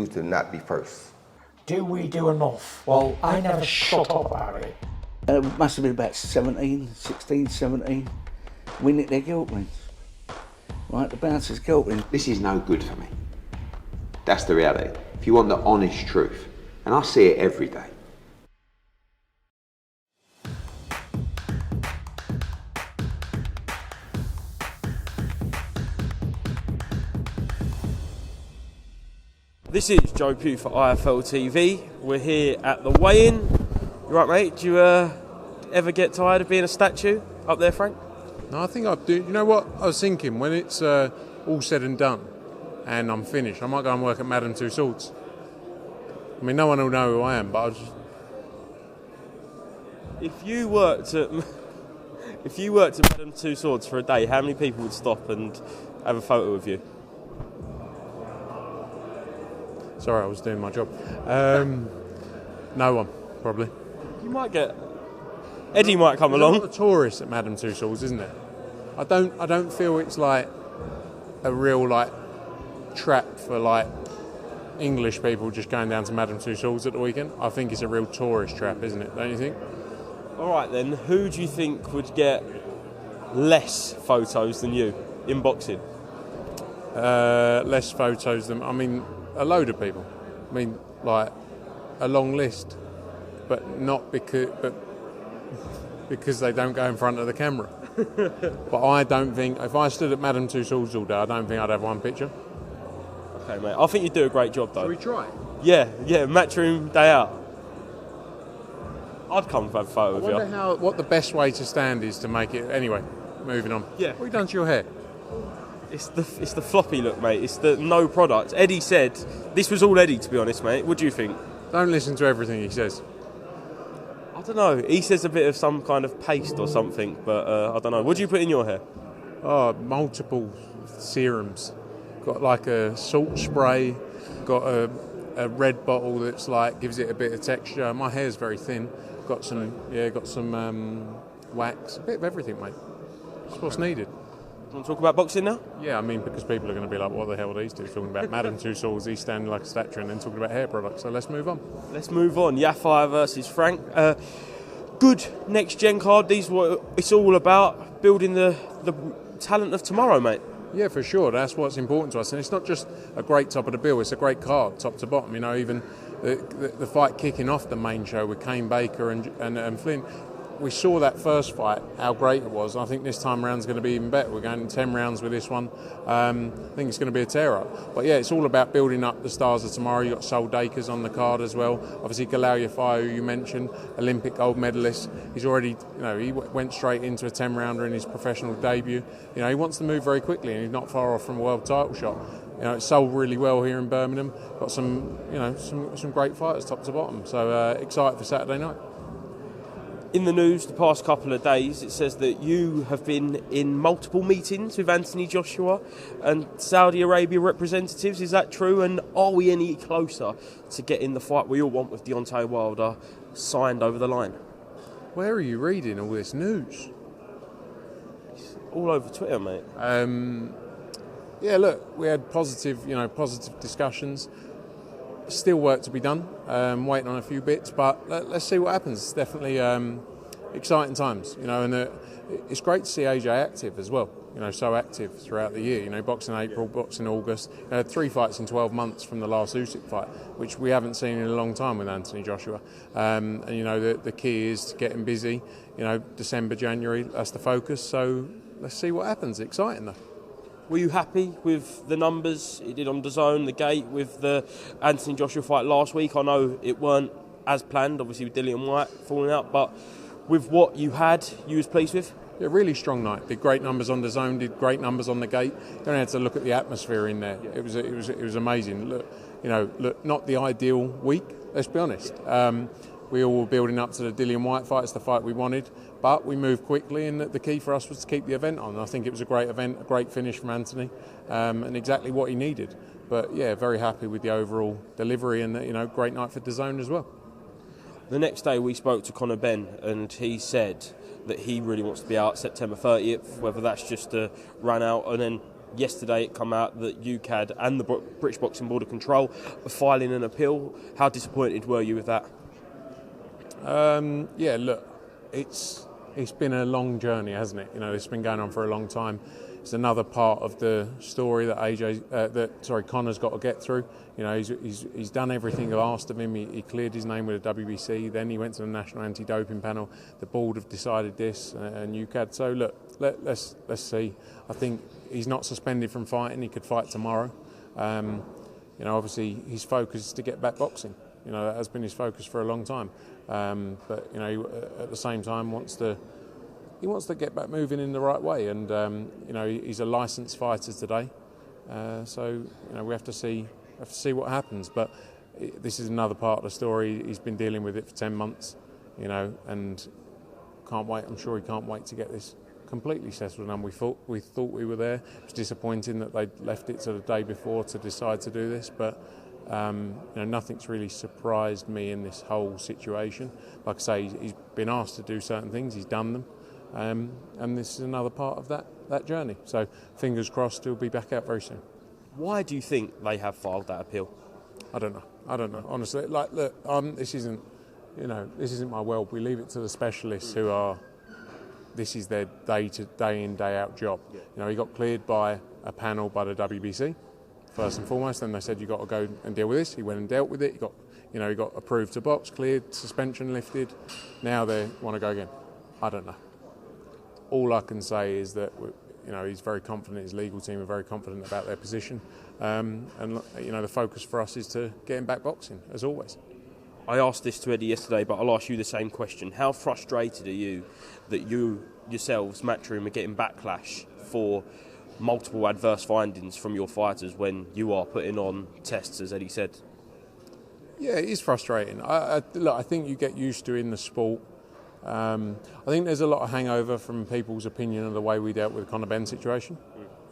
to not be first. Do we do enough? Well, I never shut up about it. It must have been about 16, 17. We nicked their guilt rings. Right, the bouncers' guilt rings. This is no good for me. That's the reality. If you want the honest truth, and I see it every day. This is Joe Pugh for IFL TV. We're here at the weigh-in. You right, mate? Do you ever get tired of being a statue up there, Frank? No, I think I do. You know what? I was thinking, when it's all said and done and I'm finished, I might go and work at Madame Tussauds. I mean, no one will know who I am, but I'll just... If you worked at Madame Tussauds for a day, how many people would stop and have a photo with you? Sorry, I was doing my job. No one, probably. You might get... Eddie might come There's along. a lot of tourists at Madame Tussauds, isn't there? I don't feel it's like a real like trap for like English people just going down to Madame Tussauds at the weekend. I think it's a real tourist trap, isn't it? Don't you think? All right, then. Who do you think would get less photos than you in boxing? Less photos than... I mean, a load of people. I mean, like a long list, but not because they don't go in front of the camera. But I don't think, if I stood at Madame Tussauds all day, I don't think I'd have one picture. Okay, mate. I think you do a great job, though. Shall we try? Yeah, matchroom day out. I'd come for a photo I with you. wonder what the best way to stand is to make it. Anyway, moving on. Yeah. What have you done to your hair? It's the floppy look, mate. It's the no product. Eddie said this was all Eddie, to be honest, mate. What do you think? Don't listen to everything he says. I don't know. He says a bit of some kind of paste or something, but I don't know. What do you put in your hair? Oh, multiple serums. Got like a salt spray. Got a red bottle that's like gives it a bit of texture. My hair's very thin. Got some wax. A bit of everything, mate. That's what's needed. Do you want to talk about boxing now? Yeah, I mean, because people are going to be like, what the hell are these two talking about? Madame Tussauds, he's standing like a statue, and then talking about hair products. So let's move on. Let's move on. Yafai versus Frank. Good next-gen card. These what it's all about, building the talent of tomorrow, mate. Yeah, for sure. That's what's important to us. And it's not just a great top of the bill, it's a great card, top to bottom. You know, even the fight kicking off the main show with Kane Baker and Flynn, we saw that first fight, how great it was. I think this time around is going to be even better. We're going 10 rounds with this one. I think it's going to be a tear-up. But yeah, it's all about building up the stars of tomorrow. You've got Sol Dakers on the card as well. Obviously, Galal Yafai, who you mentioned, Olympic gold medalist. He's already, he went straight into a 10-rounder in his professional debut. He wants to move very quickly, and he's not far off from a world title shot. It's sold really well here in Birmingham. Got some great fighters top to bottom. So excited for Saturday night. In the news the past couple of days, it says that you have been in multiple meetings with Anthony Joshua and Saudi Arabia representatives. Is that true? And are we any closer to getting the fight we all want with Deontay Wilder signed over the line? Where are you reading all this news? It's all over Twitter, mate. Yeah, look, we had positive discussions. Still work to be done, waiting on a few bits, but let's see what happens. It's definitely exciting times, and it's great to see AJ active as well, so active throughout the year, boxing April, boxing August, 3 fights in 12 months from the last Usyk fight, which we haven't seen in a long time with Anthony Joshua, and the key is to get him busy, December, January, that's the focus, so let's see what happens. Exciting though. Were you happy with the numbers it did on DAZN, the gate, with the Anthony Joshua fight last week? I know it weren't as planned, obviously with Dillian Whyte falling out, but with what you had, you was pleased with? Yeah, really strong night. Did great numbers on DAZN, did great numbers on the gate. You don't have to look at the atmosphere in there. It was amazing. Look, not the ideal week. Let's be honest. We all were building up to the Dillian Whyte fight. It's the fight we wanted. But we moved quickly, and the key for us was to keep the event on. I think it was a great event, a great finish from Anthony, and exactly what he needed. But yeah, very happy with the overall delivery, and great night for DAZN as well. The next day we spoke to Conor Benn, and he said that he really wants to be out September 30th, whether that's just to run out and then Yesterday it come out that UCAD and the British Boxing Board of Control are filing an appeal. How disappointed were you with that? Yeah, look, it's been a long journey, hasn't it? You know, it's been going on for a long time. It's another part of the story that Connor's got to get through. You know, he's done everything I've asked of him. He cleared his name with the WBC. Then he went to the National Anti-Doping Panel. The board have decided this, and UCAD. So look, let's see. I think he's not suspended from fighting. He could fight tomorrow. You know, obviously his focus is to get back boxing. You know, that has been his focus for a long time. But you know, he, at the same time, wants to get back moving in the right way. And you know, he's a licensed fighter today. So you know, we have to see what happens. But this is another part of the story. He's been dealing with it for 10 months. You know, and can't wait. I'm sure he can't wait to get this completely settled. And we thought we were there. It was disappointing that they left it to the day before to decide to do this, but. You know, nothing's really surprised me in this whole situation. Like I say, he's been asked to do certain things, he's done them, and this is another part of that journey. So fingers crossed he'll be back out very soon. Why do you think they have filed that appeal? I don't know. Honestly, like, look, this isn't my world. We leave it to the specialists who are. This is their day in, day out job. Yeah. You know, he got cleared by a panel by the WBC. First and foremost, then they said you've got to go and deal with this. He went and dealt with it. He got approved to box, cleared, suspension lifted. Now they want to go again. I don't know. All I can say is that you know, he's very confident. His legal team are very confident about their position, and you know, the focus for us is to get him back boxing as always. I asked this to Eddie yesterday, but I'll ask you the same question. How frustrated are you that you yourselves, Matchroom, are getting backlash for multiple adverse findings from your fighters when you are putting on tests, as Eddie said? Yeah, it is frustrating. Look, I think you get used to in the sport. I think there's a lot of hangover from people's opinion of the way we dealt with the Conor Benn situation,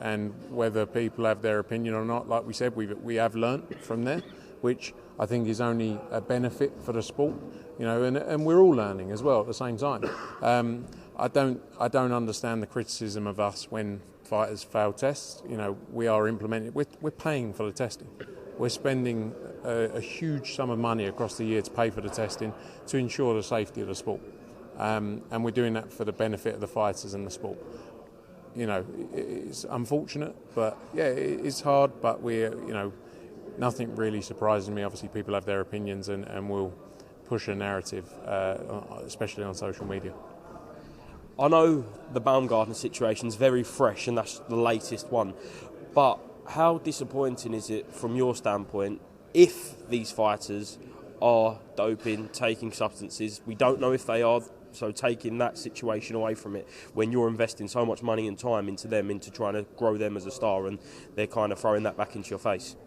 and whether people have their opinion or not. Like we said, we have learnt from there, which I think is only a benefit for the sport. You know, and we're all learning as well at the same time. I don't understand the criticism of us when fighters fail tests. You know, we are implementing. We're paying for the testing. We're spending a huge sum of money across the year to pay for the testing to ensure the safety of the sport, and we're doing that for the benefit of the fighters and the sport. You know, it's unfortunate, but yeah, it's hard. But nothing really surprises me. Obviously, people have their opinions, and we'll push a narrative, especially on social media. I know the Baumgartner situation is very fresh, and that's the latest one. But how disappointing is it from your standpoint if these fighters are doping, taking substances? We don't know if they are, so taking that situation away from it when you're investing so much money and time into them, into trying to grow them as a star, and they're kind of throwing that back into your face.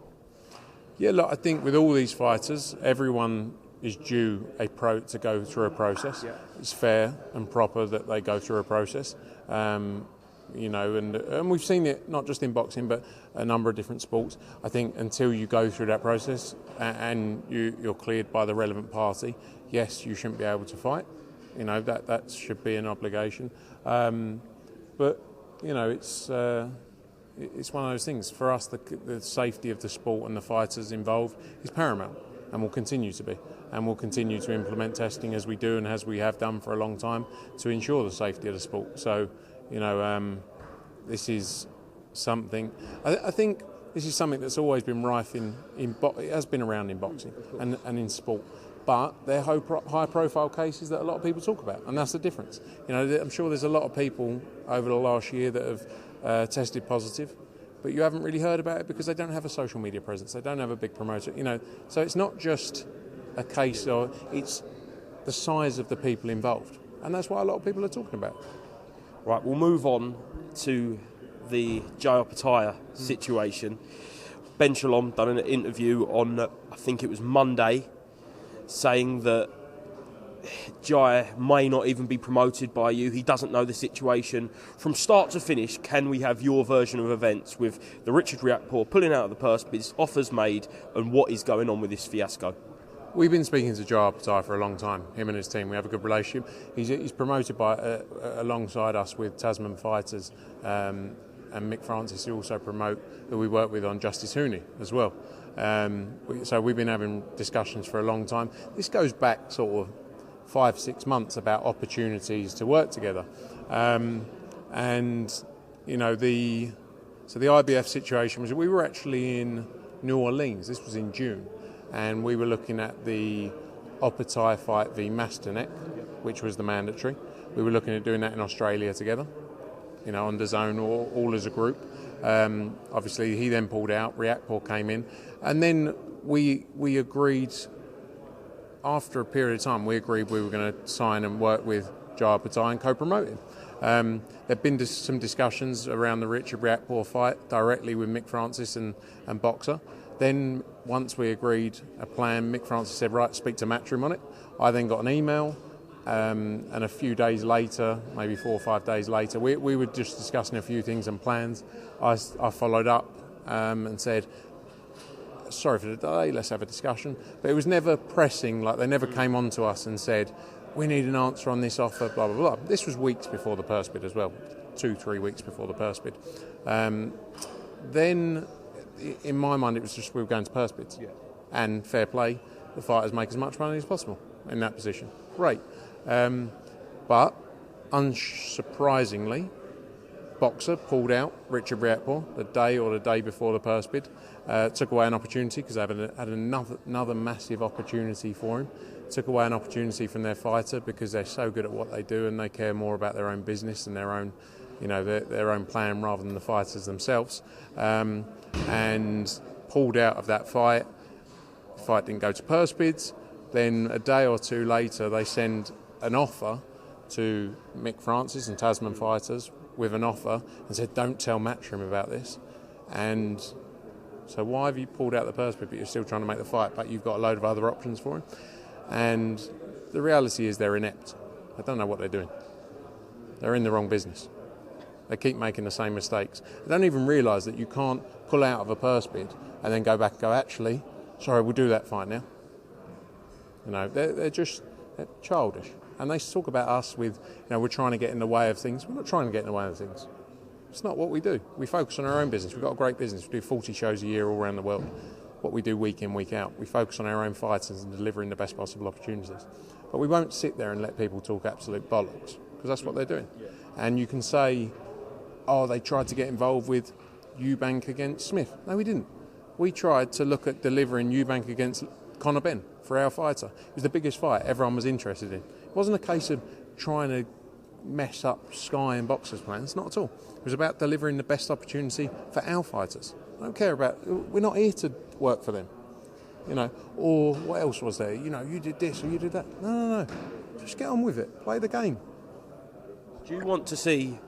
Yeah, look, I think with all these fighters, everyone is due to go through a process. Yeah. It's fair and proper that they go through a process. You know, and we've seen it not just in boxing, but a number of different sports. I think until you go through that process and you're cleared by the relevant party, yes, you shouldn't be able to fight. You know, that should be an obligation. But you know, it's one of those things. For us, the safety of the sport and the fighters involved is paramount, and will continue to be. And we'll continue to implement testing as we do and as we have done for a long time to ensure the safety of the sport. So, you know, this is something. I think this is something that's always been rife it has been around in boxing and in sport. But they're high-profile cases that a lot of people talk about, and that's the difference. You know, I'm sure there's a lot of people over the last year that have tested positive, but you haven't really heard about it because they don't have a social media presence. They don't have a big promoter. You know, so it's not just a case of, it's the size of the people involved, and that's what a lot of people are talking about. Right, we'll move on to the Jai Opetaia situation. Ben Shalom done an interview on, I think it was Monday, saying that Jai may not even be promoted by you. He doesn't know the situation. From start to finish, can we have your version of events with the Richard Riakporhe pulling out of the purse bids, offers made, and what is going on with this fiasco? We've been speaking to Jai Opetaia for a long time, him and his team. We have a good relationship. He's promoted alongside us with Tasman Fighters, Mick Francis, who also promote, who we work with on Justice Hooney as well. So we've been having discussions for a long time. This goes back sort of 5-6 months about opportunities to work together. And you know, the IBF situation was, we were actually in New Orleans. This was in June, and we were looking at the Opatai fight v Masterneck, which was the mandatory. We were looking at doing that in Australia together, you know, on the zone, all as a group. Obviously, he then pulled out. Riakporhe came in, and then we agreed. After a period of time, we agreed we were going to sign and work with Jaya Patai and co-promote him. There've been some discussions around the Richard Riakporhe fight directly with Mick Francis and Boxer. Then, once we agreed a plan, Mick Francis said, right, speak to Matchroom on it. I then got an email, and a few days later, maybe 4 or 5 days later, we were just discussing a few things and plans. I followed up and said, sorry for the delay, let's have a discussion. But it was never pressing, like they never came on to us and said, we need an answer on this offer, blah, blah, blah. This was weeks before the purse bid as well, 2-3 weeks before the purse bid. Then, in my mind, it was just we were going to purse bids. Yeah. And fair play, the fighters make as much money as possible in that position. Great. But, unsurprisingly, Boxer pulled out Richard Riakporhe the day before the purse bid. Took away an opportunity because they had another massive opportunity for him. Took away an opportunity from their fighter because they're so good at what they do and they care more about their own business and their own, you know, their own plan rather than the fighters themselves. And pulled out of that fight. The fight didn't go to purse bids. Then a day or two later, they send an offer to Mick Francis and Tasman fighters with an offer and said, don't tell Matchroom about this. And so why have you pulled out the purse bid but you're still trying to make the fight, but you've got a load of other options for him? And the reality is they're inept. They don't know what they're doing. They're in the wrong business. They keep making the same mistakes. They don't even realise that you can't pull out of a purse bid and then go back and go, actually, sorry, we'll do that fight now. You know, they're childish. And they talk about us with, you know, we're trying to get in the way of things. We're not trying to get in the way of things. It's not what we do. We focus on our own business. We've got a great business. We do 40 shows a year all around the world. What we do week in, week out. We focus on our own fighters and delivering the best possible opportunities. But we won't sit there and let people talk absolute bollocks, because that's what they're doing. And you can say, oh, they tried to get involved with Eubank against Smith. No, we didn't. We tried to look at delivering Eubank against Conor Benn for our fighter. It was the biggest fight everyone was interested in. It wasn't a case of trying to mess up Sky and Boxer's plans, not at all. It was about delivering the best opportunity for our fighters. I don't care about, we're not here to work for them, you know, or what else was there? You know, you did this or you did that. No. Just get on with it. Play the game. Do you want to see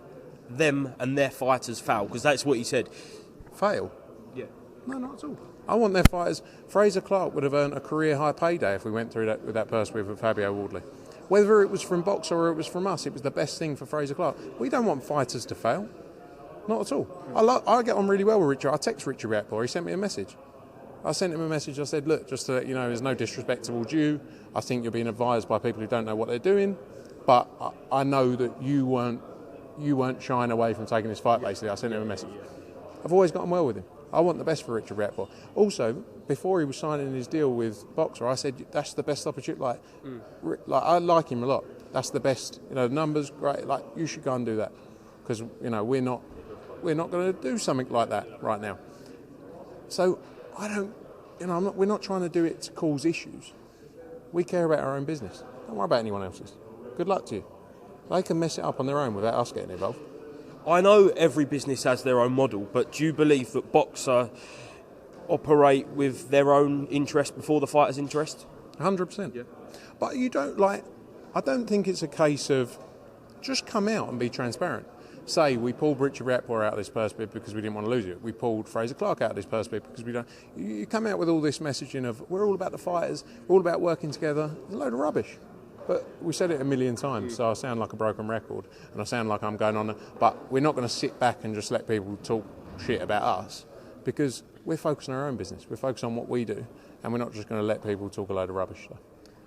them and their fighters fail? Because that's what he said. Fail? Yeah. No, not at all. I want their fighters. Fraser Clark would have earned a career high payday if we went through that with that purse with Fabio Wardley. Whether it was from Boxer or it was from us, it was the best thing for Fraser Clark. We don't want fighters to fail. Not at all. I get on really well with Richard. I text Richard Riakporhe. He sent me a message. I sent him a message. I said, look, just to let you know, there's no disrespect towards you. I think you're being advised by people who don't know what they're doing. But I know that you weren't shying away from taking this fight, basically. I sent him a message. I've always gotten well with him. I want the best for Richard Riakporhe. Also, before he was signing his deal with Boxer, I said, that's the best opportunity. Like I like him a lot. That's the best. You know, the numbers, great. Like, you should go and do that. Because, you know, we're not going to do something like that right now. So, we're not trying to do it to cause issues. We care about our own business. Don't worry about anyone else's. Good luck to you. They can mess it up on their own without us getting involved. I know every business has their own model, but do you believe that Boxer operate with their own interest before the fighter's interest? 100%. Yeah. But you don't I don't think it's a case of just come out and be transparent. Say we pulled Richard Riakporhe out of this purse bid because we didn't want to lose it. We pulled Fraser Clark out of this purse bid because we don't. You come out with all this messaging of we're all about the fighters, we're all about working together. It's a load of rubbish. But we said it a million times, so I sound like a broken record and I sound like I'm going on. But we're not going to sit back and just let people talk shit about us, because we're focused on our own business. We're focused on what we do, and we're not just going to let people talk a load of rubbish. So.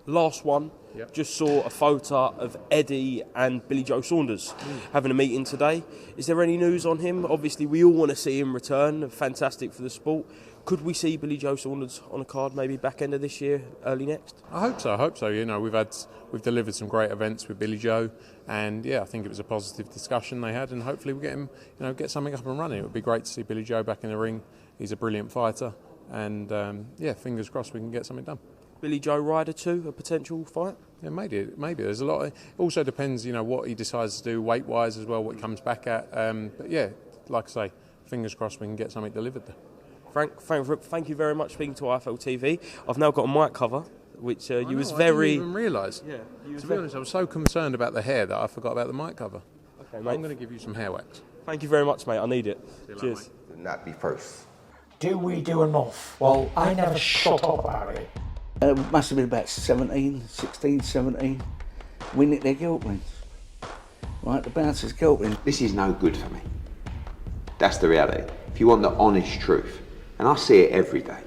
Last one, Yep. just saw a photo of Eddie and Billy Joe Saunders having a meeting today. Is there any news on him? Obviously, we all want to see him return. Fantastic for the sport. Could we see Billy Joe Saunders on a card maybe back end of this year, early next? I hope so. You know, we've delivered some great events with Billy Joe, and yeah, I think it was a positive discussion they had, and hopefully we get him, get something up and running. It would be great to see Billy Joe back in the ring. He's a brilliant fighter, and fingers crossed we can get something done. Billy Joe Ryder too, a potential fight? Yeah, maybe. There's a lot. It also depends, what he decides to do weight-wise as well, what he comes back at. But yeah, like I say, fingers crossed we can get something delivered there. Frank, thank you very much for speaking to IFL TV. I've now got a mic cover, which I was didn't very... even realise. Yeah, To be honest, I was so concerned about the hair that I forgot about the mic cover. Okay, I'm mate. going to give you some hair wax. Thank you very much, mate. I need it. you later, Cheers. Not be first. Do we do enough? Well, I never shut up about it. It must have been about 16, 17. We nicked their guilt rings. Right, the bouncer's guilt ring. This is no good for me. That's the reality. If you want the honest truth, and I see it every day,